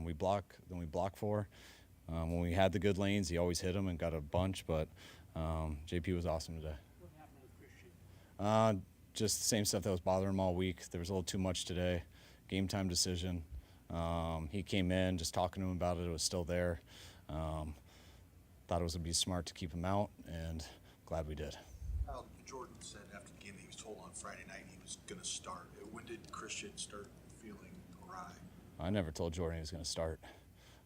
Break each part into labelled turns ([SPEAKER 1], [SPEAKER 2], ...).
[SPEAKER 1] we block for. When we had the good lanes, he always hit them and got a bunch, but JP was awesome today.
[SPEAKER 2] What happened with Christian?
[SPEAKER 1] Just the same stuff that was bothering him all week. There was a little too much today. Game time decision. He came in, just talking to him about it. It was still there. Thought it was going to be smart to keep him out, and glad we did.
[SPEAKER 3] Jordan said after the game that he was told on Friday night he was going to start. When did Christian start feeling awry?
[SPEAKER 1] I never told Jordan he was going to start.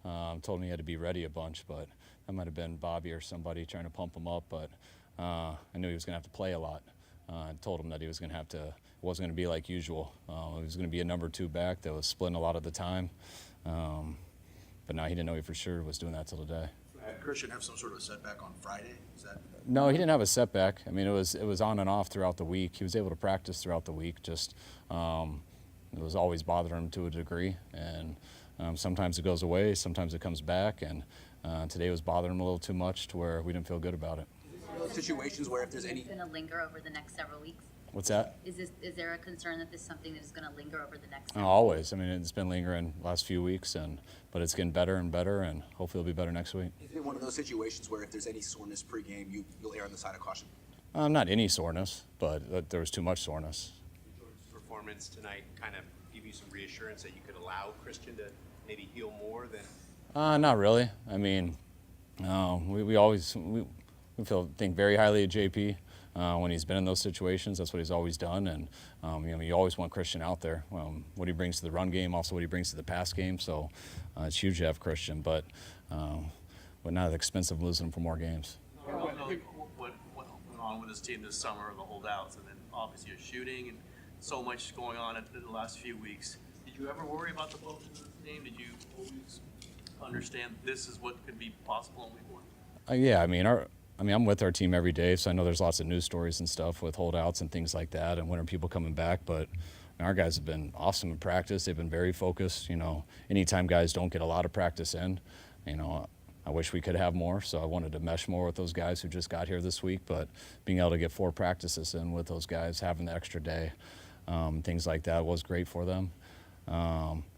[SPEAKER 1] Told him he had to be ready a bunch, but that might have been Bobby or somebody trying to pump him up. But I knew he was going to have to play a lot. I told him that he was going to have to. It wasn't going to be like usual. It was going to be a number 2 back that was splitting a lot of the time. But now he didn't know he for sure was doing that till today.
[SPEAKER 3] Did Christian have some sort of a setback on Friday?
[SPEAKER 1] No, he didn't have a setback. I mean, it was on and off throughout the week. He was able to practice throughout the week. Just it was always bothering him to a degree, and sometimes it goes away, sometimes it comes back, and today was bothering him a little too much to where we didn't feel good about it.
[SPEAKER 4] Situations where if there's any
[SPEAKER 5] going to linger over the next several weeks?
[SPEAKER 1] What's that?
[SPEAKER 5] Is there a concern that this is something that is going to linger over the next?
[SPEAKER 1] Always. I mean, it's been lingering the last few weeks, but it's getting better and better, and hopefully it'll be better next week.
[SPEAKER 4] Is it one of those situations where if there's any soreness pregame, you'll err on the side of caution?
[SPEAKER 1] Not any soreness, but there was too much soreness.
[SPEAKER 6] Jordan's performance tonight kind of give you some reassurance that you could allow Christian to maybe heal more than?
[SPEAKER 1] Not really. I mean, we always think very highly of JP. When he's been in those situations, that's what he's always done, and you always want Christian out there. What he brings to the run game, also what he brings to the pass game. So it's huge to have Christian, but not at the expense of losing him for more games.
[SPEAKER 7] What went on with his team this summer, the holdouts, and then obviously your shooting and so much going on in the last few weeks. Did you ever worry about the both of this game? Did you always understand this is what could be possible in week 1?
[SPEAKER 1] Yeah, I mean, I'm with our team every day, so I know there's lots of news stories and stuff with holdouts and things like that, and when are people coming back. But our guys have been awesome in practice. They've been very focused. Anytime guys don't get a lot of practice in, I wish we could have more. So I wanted to mesh more with those guys who just got here this week. But being able to get 4 practices in with those guys, having the extra day, things like that was great for them.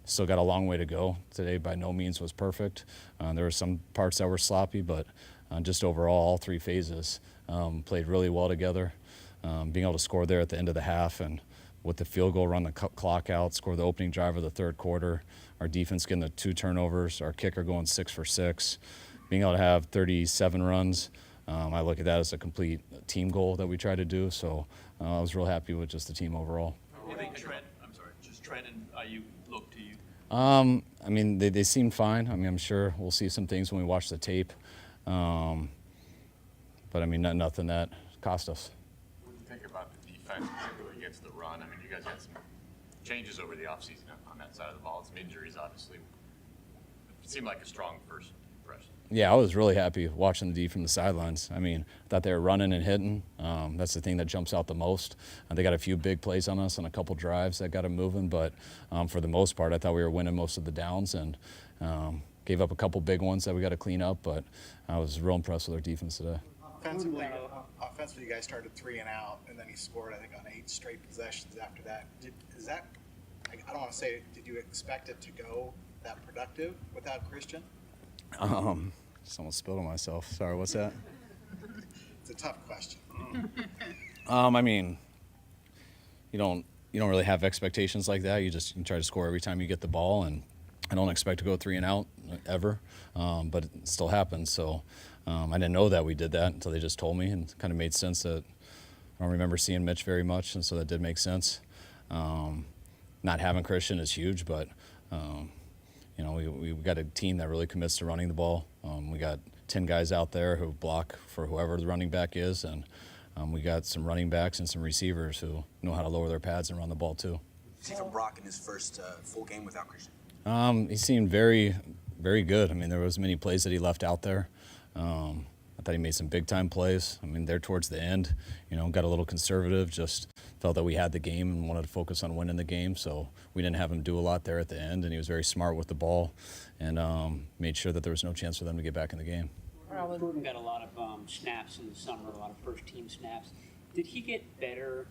[SPEAKER 1] Still got a long way to go. Today by no means was perfect. There were some parts that were sloppy, but just overall, all 3 phases played really well together. Being able to score there at the end of the half and with the field goal, run the clock out, score the opening drive of the third quarter. Our defense getting the 2 turnovers, our kicker going 6 for 6. Being able to have 37 runs, I look at that as a complete team goal that we try to do. So I was real happy with just the team overall.
[SPEAKER 7] I think Trent and IU look to you.
[SPEAKER 1] I mean, they seem fine. I mean, I'm sure we'll see some things when we watch the tape. But I mean, nothing that cost us.
[SPEAKER 8] What do you think about the defense, particularly against the run? I mean, you guys had some changes over the offseason on that side of the ball. Some injuries, obviously. It seemed like a strong first impression.
[SPEAKER 1] Yeah, I was really happy watching the D from the sidelines. I mean, I thought they were running and hitting. That's the thing that jumps out the most. They got a few big plays on us on a couple drives that got them moving, but for the most part, I thought we were winning most of the downs and gave up a couple big ones that we got to clean up, but I was real impressed with our defense today.
[SPEAKER 9] Offensively, you guys started 3 and out, and then he scored, I think, on 8 straight possessions after that. I don't want to say, did you expect it to go that productive without Christian?
[SPEAKER 1] Just almost spilled on myself. Sorry, what's that?
[SPEAKER 9] It's a tough question.
[SPEAKER 1] I mean, you don't really have expectations like that. You try to score every time you get the ball, and I don't expect to go 3 and out ever, but it still happens. So I didn't know that we did that until they just told me, and it kind of made sense that I don't remember seeing Mitch very much, and so that did make sense. Not having Christian is huge, but we got a team that really commits to running the ball. We got 10 guys out there who block for whoever the running back is, and we got some running backs and some receivers who know how to lower their pads and run the ball too.
[SPEAKER 4] See from Brock in his first full game without Christian?
[SPEAKER 1] He seemed very, very good. I mean, there was many plays that he left out there. I thought he made some big-time plays. I mean, there towards the end, got a little conservative, just felt that we had the game and wanted to focus on winning the game, so we didn't have him do a lot there at the end, and he was very smart with the ball and made sure that there was no chance for them to get back in the game.
[SPEAKER 2] Jordan got a lot of snaps in the summer, a lot of first-team snaps. Did he get better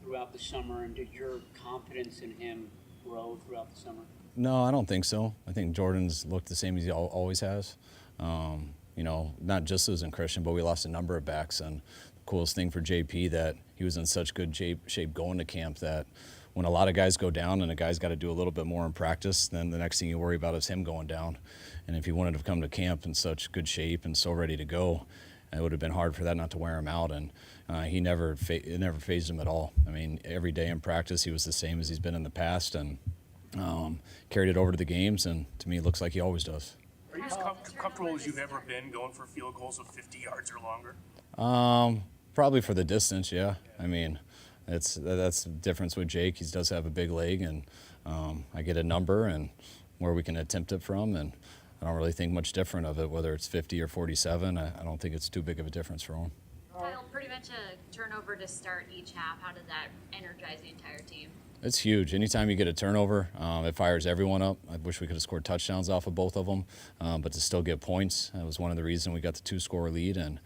[SPEAKER 2] throughout the summer, and did your confidence in him grow throughout the summer?
[SPEAKER 1] No, I don't think so. I think Jordan's looked the same as he always has. Not just losing Christian, but we lost a number of backs. And the coolest thing for JP that he was in such good shape going to camp that when a lot of guys go down and a guy's got to do a little bit more in practice, then the next thing you worry about is him going down. And if he wanted to come to camp in such good shape and so ready to go, it would have been hard for that not to wear him out. And it never fazed him at all. I mean, every day in practice, he was the same as he's been in the past, and carried it over to the games. And to me, it looks like he always does.
[SPEAKER 10] Are you as comfortable as you've ever been going for field goals of 50 yards or longer?
[SPEAKER 1] Probably for the distance, yeah. I mean, that's the difference with Jake. He does have a big leg, and I get a number and where we can attempt it from, and I don't really think much different of it, whether it's 50 or 47. I don't think it's too big of a difference for him.
[SPEAKER 5] Kyle, pretty much a turnover to start each half. How did that energize the entire team?
[SPEAKER 1] It's huge. Anytime you get a turnover, it fires everyone up. I wish we could have scored touchdowns off of both of them, but to still get points, that was one of the reasons we got the 2-score lead and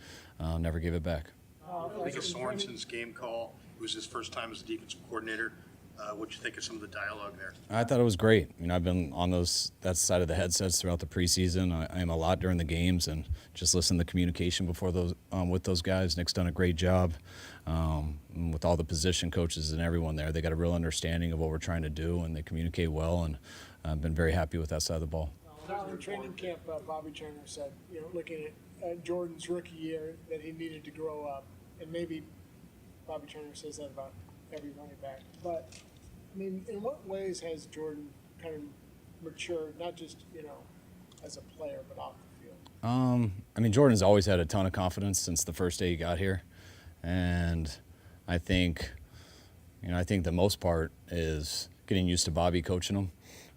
[SPEAKER 1] never gave it back.
[SPEAKER 3] I think of Sorensen's game call. It was his first time as a defensive coordinator. What'd you think of some of the dialogue there?
[SPEAKER 1] I thought it was great. I've been on that side of the headsets throughout the preseason. I am a lot during the games, and just listen to the communication before those with those guys. Nick's done a great job with all the position coaches and everyone there. They got a real understanding of what we're trying to do, and they communicate well. And I've been very happy with that side of the ball.
[SPEAKER 11] In training camp, Bobby Turner said, looking at Jordan's rookie year, that he needed to grow up, and maybe Bobby Turner says that about every running back, but. I mean, in what ways has Jordan kind of matured, not just, as a player, but off the field?
[SPEAKER 1] Jordan's always had a ton of confidence since the first day he got here. And I think the most part is getting used to Bobby coaching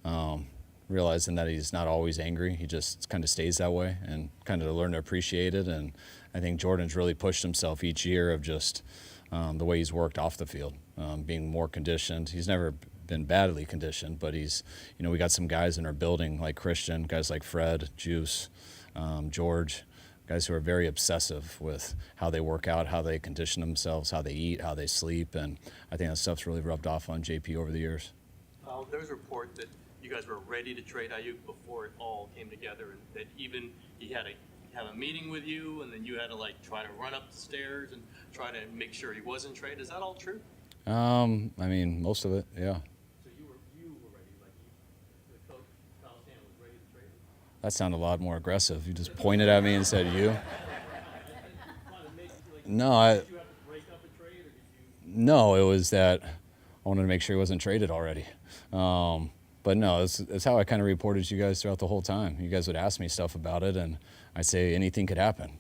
[SPEAKER 1] him, realizing that he's not always angry. He just kind of stays that way, and kind of learn to appreciate it. And I think Jordan's really pushed himself each year of just the way he's worked off the field, being more conditioned. He's never been badly conditioned, but he's, we got some guys in our building like Christian, guys like Fred, Juice, George, guys who are very obsessive with how they work out, how they condition themselves, how they eat, how they sleep, and I think that stuff's really rubbed off on JP over the years.
[SPEAKER 7] There was a report that you guys were ready to trade Ayuk before it all came together, and that even he had have a meeting with you, and then you had to try to run up the stairs and try to make sure he wasn't traded. Is that all true?
[SPEAKER 1] Most of it, yeah.
[SPEAKER 7] So you were ready, the coach Kyle Shanahan was ready to trade him?
[SPEAKER 1] That sounded a lot more aggressive. You just pointed at me and said, "You." No,
[SPEAKER 7] Did you have to break up a trade, or did you?
[SPEAKER 1] No, it was that I wanted to make sure he wasn't traded already. But no, it's how I kind of reported to you guys throughout the whole time. You guys would ask me stuff about it, and I'd say anything could happen.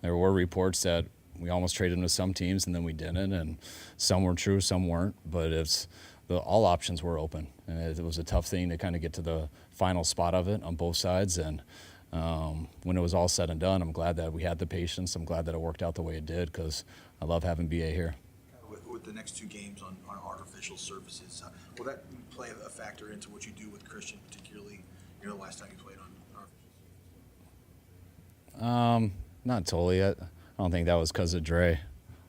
[SPEAKER 1] There were reports that we almost traded him to some teams, and then we didn't, and some were true, some weren't. But all options were open, and it was a tough thing to kind of get to the final spot of it on both sides. And when it was all said and done, I'm glad that we had the patience. I'm glad that it worked out the way it did, because I love having BA here.
[SPEAKER 3] With the next 2 games on artificial surfaces, will that play a factor into what you do with Christian, particularly, the last time you played on artificial?
[SPEAKER 1] Not totally. I don't think that was because of Dre.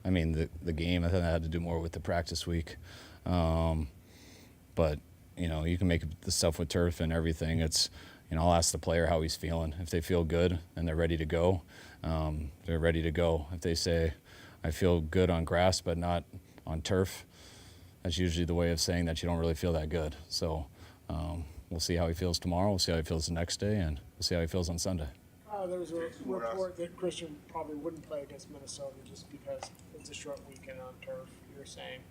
[SPEAKER 1] The game, I think that had to do more with the practice week. But, you can make the stuff with turf and everything. It's, I'll ask the player how he's feeling. If they feel good and they're ready to go, they're ready to go. If they say, I feel good on grass but not on turf, that's usually the way of saying that you don't really feel that good. So we'll see how he feels tomorrow. We'll see how he feels the next day, and we'll see how he feels on Sunday.
[SPEAKER 11] There was a report that Christian probably wouldn't play against Minnesota just because it's a short weekend on turf. You were saying.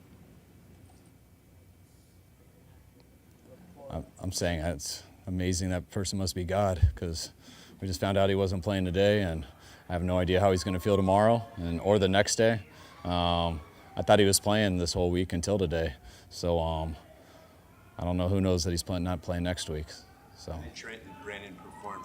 [SPEAKER 1] I'm saying it's amazing. That person must be God, because we just found out he wasn't playing today, and I have no idea how he's going to feel tomorrow or the next day. I thought he was playing this whole week until today, so I don't know. Who knows that he's not playing next week. So.
[SPEAKER 6] Trent and Brandon performed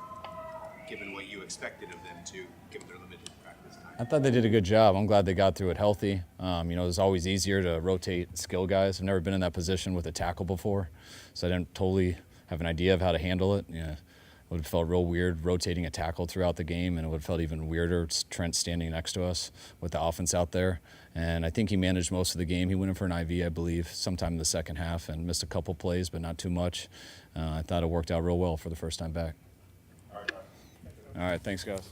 [SPEAKER 6] given what you expected of them to, given their limited practice time.
[SPEAKER 1] I thought they did a good job. I'm glad they got through it healthy. It's always easier to rotate skill guys. I've never been in that position with a tackle before, so I didn't totally have an idea of how to handle it. would have felt real weird rotating a tackle throughout the game, and it would have felt even weirder Trent standing next to us with the offense out there. And I think he managed most of the game. He went in for an IV, I believe, sometime in the second half and missed a couple plays, but not too much. I thought it worked out real well for the first time back. All right, thanks, guys.